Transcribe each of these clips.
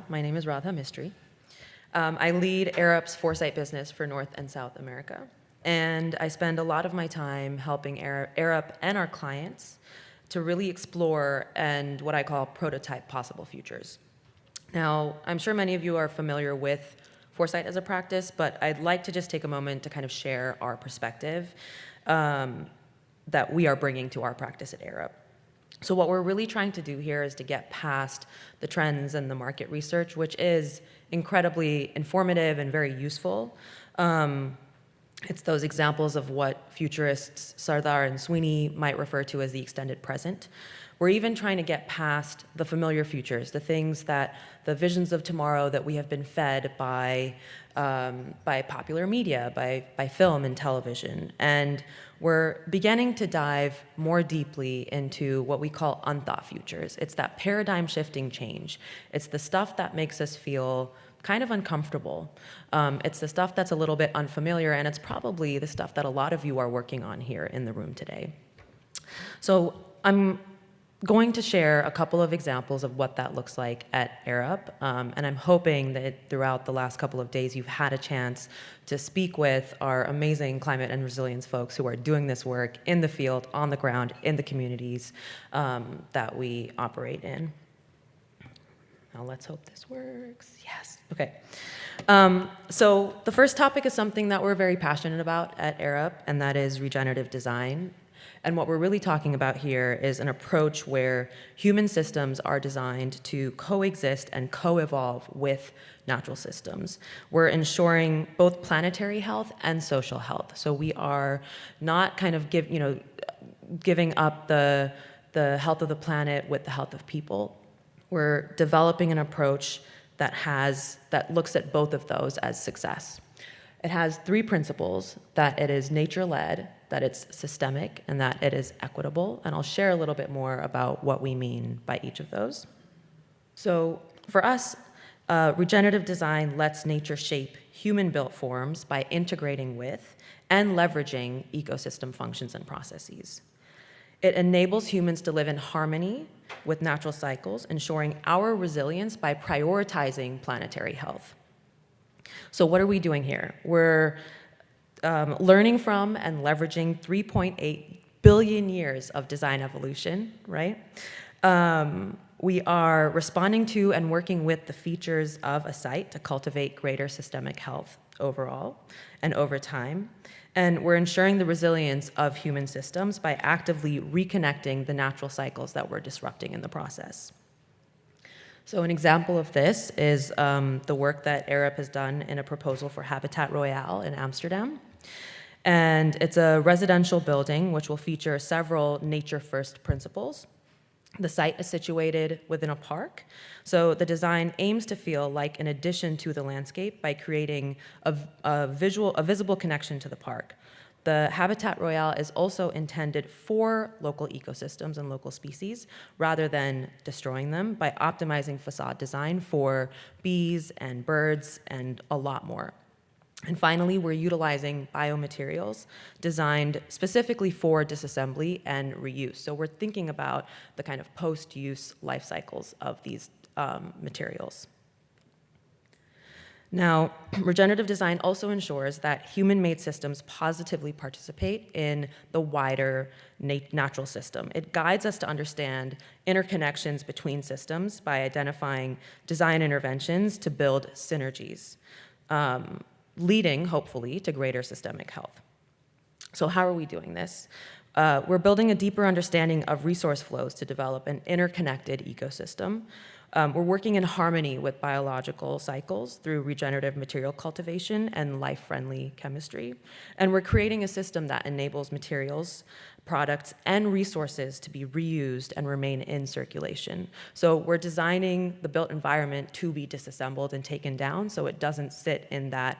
My name is Radha Mistry. I lead Arup's foresight business for North and South America. And I spend a lot of my time helping Arup and our clients to really explore and what I call prototype possible futures. Now, I'm sure many of you are familiar with foresight as a practice, but I'd like to just take a moment to kind of share our perspective that we are bringing to our practice at Arup. So what we're really trying to do here is to get past the trends and the market research, which is incredibly informative and very useful. It's those examples of what futurists Sardar and Sweeney might refer to as the extended present. We're even trying to get past the familiar futures, the things that, the visions of tomorrow that we have been fed by popular media, by film and television. And we're beginning to dive more deeply into what we call unthought futures. It's that paradigm shifting change. It's the stuff that makes us feel kind of uncomfortable. It's the stuff that's a little bit unfamiliar, and it's probably the stuff that a lot of you are working on here in the room today. So I'm going to share a couple of examples of what that looks like at Arup, and I'm hoping that throughout the last couple of days you've had a chance to speak with our amazing climate and resilience folks who are doing this work in the field, on the ground, in the communities that we operate in. Now let's hope this works. Yes, okay. So the first topic is something that we're very passionate about at Arup, and that is regenerative design. And what we're really talking about here is an approach where human systems are designed to coexist and co-evolve with natural systems. We're ensuring both planetary health and social health. So we are not kind of giving up the health of the planet with the health of people. We're developing an approach that looks at both of those as success. It has three principles: that it is nature-led, that it's systemic, and that it is equitable. And I'll share a little bit more about what we mean by each of those. So for us, regenerative design lets nature shape human-built forms by integrating with and leveraging ecosystem functions and processes. It enables humans to live in harmony with natural cycles, ensuring our resilience by prioritizing planetary health. So what are we doing here? We're learning from and leveraging 3.8 billion years of design evolution, right? We are responding to and working with the features of a site to cultivate greater systemic health overall and over time. And we're ensuring the resilience of human systems by actively reconnecting the natural cycles that we're disrupting in the process. So an example of this is the work that Arup has done in a proposal for Habitat Royale in Amsterdam. And it's a residential building which will feature several nature-first principles. The site is situated within a park, so the design aims to feel like an addition to the landscape by creating a visible connection to the park. The Habitat Royale is also intended for local ecosystems and local species rather than destroying them by optimizing facade design for bees and birds and a lot more. And finally, we're utilizing biomaterials designed specifically for disassembly and reuse. So we're thinking about the kind of post-use life cycles of these materials. Now, regenerative design also ensures that human-made systems positively participate in the wider natural system. It guides us to understand interconnections between systems by identifying design interventions to build synergies, leading, hopefully, to greater systemic health. So how are we doing this? We're building a deeper understanding of resource flows to develop an interconnected ecosystem. We're working in harmony with biological cycles through regenerative material cultivation and life-friendly chemistry. And we're creating a system that enables materials, products, and resources to be reused and remain in circulation. So we're designing the built environment to be disassembled and taken down so it doesn't sit in that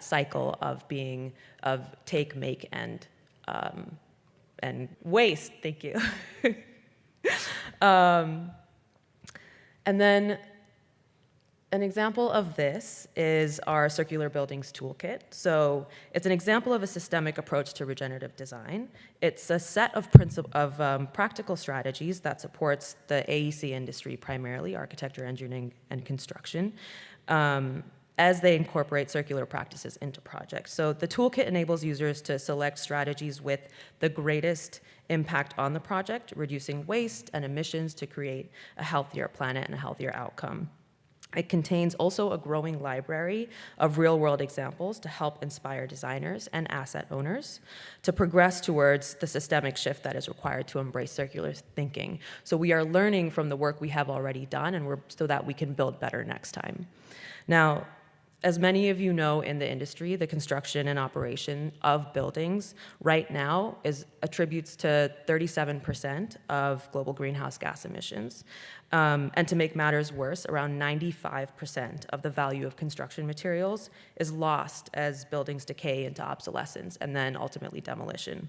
cycle of take, make, and waste. Thank you. And then an example of this is our Circular Buildings Toolkit. So it's an example of a systemic approach to regenerative design. It's a set of practical strategies that supports the AEC industry, primarily architecture, engineering, and construction, as they incorporate circular practices into projects. So the toolkit enables users to select strategies with the greatest impact on the project, reducing waste and emissions to create a healthier planet and a healthier outcome. It contains also a growing library of real-world examples to help inspire designers and asset owners to progress towards the systemic shift that is required to embrace circular thinking. So we are learning from the work we have already done, and so that we can build better next time. Now, as many of you know in the industry, the construction and operation of buildings right now attributes to 37% of global greenhouse gas emissions. And to make matters worse, around 95% of the value of construction materials is lost as buildings decay into obsolescence and then ultimately demolition.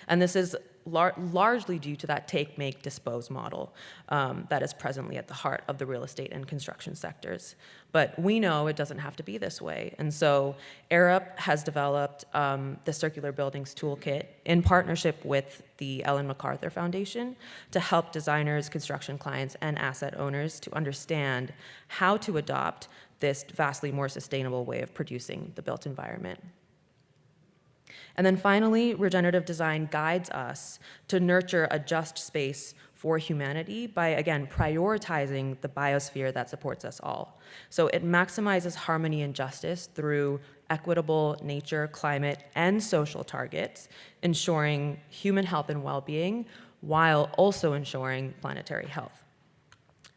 And this is largely due to that take, make, dispose model that is presently at the heart of the real estate and construction sectors. But we know it doesn't have to be this way. And so Arup has developed the Circular Buildings Toolkit in partnership with the Ellen MacArthur Foundation to help designers, construction clients, and asset owners to understand how to adopt this vastly more sustainable way of producing the built environment. And then finally, regenerative design guides us to nurture a just space for humanity by, again, prioritizing the biosphere that supports us all. So it maximizes harmony and justice through equitable nature, climate, and social targets, ensuring human health and well-being while also ensuring planetary health.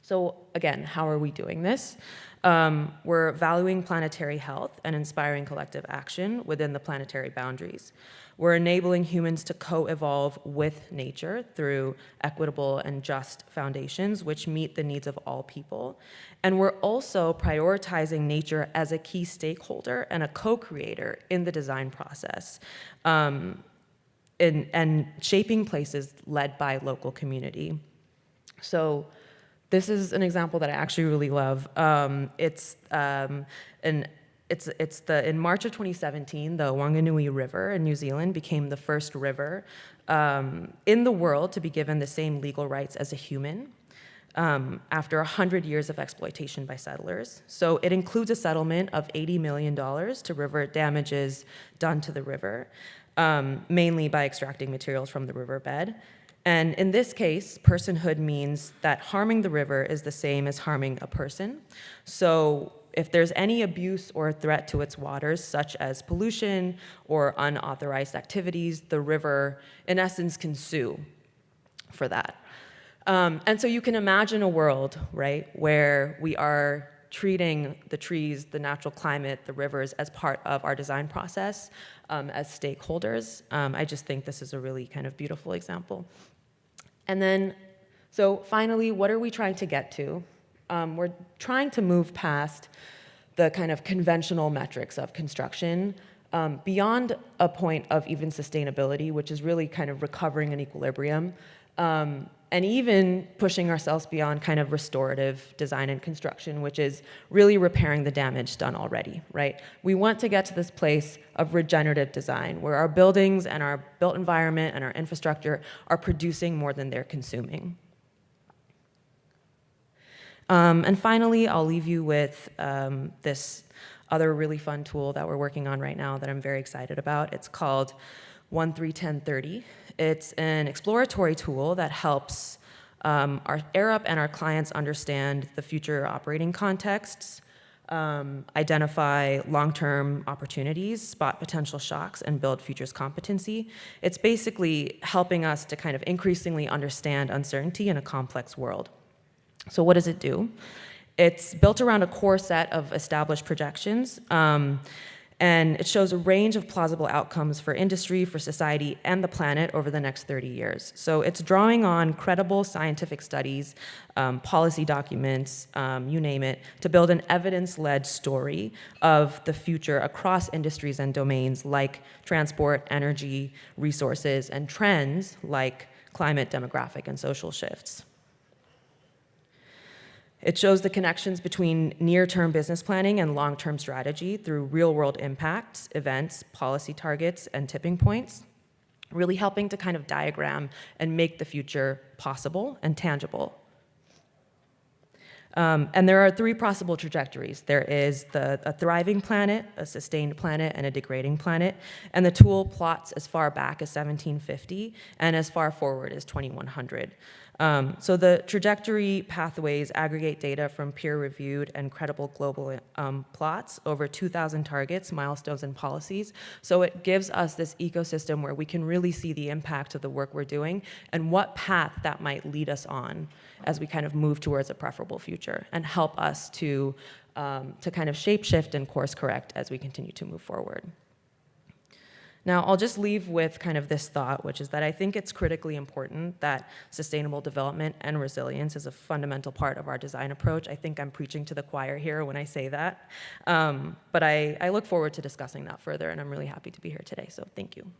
So again, how are we doing this? We're valuing planetary health and inspiring collective action within the planetary boundaries. We're enabling humans to co-evolve with nature through equitable and just foundations which meet the needs of all people. And we're also prioritizing nature as a key stakeholder and a co-creator in the design process, and shaping places led by local community. So this is an example that I actually really love. In March of 2017, the Wanganui River in New Zealand became the first river in the world to be given the same legal rights as a human after 100 years of exploitation by settlers. So it includes a settlement of $80 million to river damages done to the river, mainly by extracting materials from the riverbed. And in this case, personhood means that harming the river is the same as harming a person. So if there's any abuse or threat to its waters, such as pollution or unauthorized activities, the river, in essence, can sue for that. And so you can imagine a world, right, where we are treating the trees, the natural climate, the rivers as part of our design process, as stakeholders. I just think this is a really kind of beautiful example. And then, so finally, what are we trying to get to? We're trying to move past the kind of conventional metrics of construction beyond a point of even sustainability, which is really kind of recovering an equilibrium, and even pushing ourselves beyond kind of restorative design and construction, which is really repairing the damage done already, right? We want to get to this place of regenerative design, where our buildings and our built environment and our infrastructure are producing more than they're consuming. And finally, I'll leave you with this other really fun tool that we're working on right now that I'm very excited about. It's called 131030. It's an exploratory tool that helps our Arup and our clients understand the future operating contexts, identify long-term opportunities, spot potential shocks, and build futures competency. It's basically helping us to kind of increasingly understand uncertainty in a complex world. So what does it do? It's built around a core set of established projections, and it shows a range of plausible outcomes for industry, for society, and the planet over the next 30 years. So it's drawing on credible scientific studies, policy documents, you name it, to build an evidence-led story of the future across industries and domains like transport, energy, resources, and trends like climate, demographic, and social shifts. It shows the connections between near-term business planning and long-term strategy through real-world impacts, events, policy targets, and tipping points, really helping to kind of diagram and make the future possible and tangible. And there are 3 possible trajectories. There is a thriving planet, a sustained planet, and a degrading planet. And the tool plots as far back as 1750 and as far forward as 2100. So the trajectory pathways aggregate data from peer-reviewed and credible global plots over 2,000 targets, milestones, and policies. So it gives us this ecosystem where we can really see the impact of the work we're doing and what path that might lead us on as we kind of move towards a preferable future and help us to kind of shape shift and course correct as we continue to move forward. Now, I'll just leave with kind of this thought, which is that I think it's critically important that sustainable development and resilience is a fundamental part of our design approach. I think I'm preaching to the choir here when I say that. But I look forward to discussing that further, and I'm really happy to be here today, so thank you.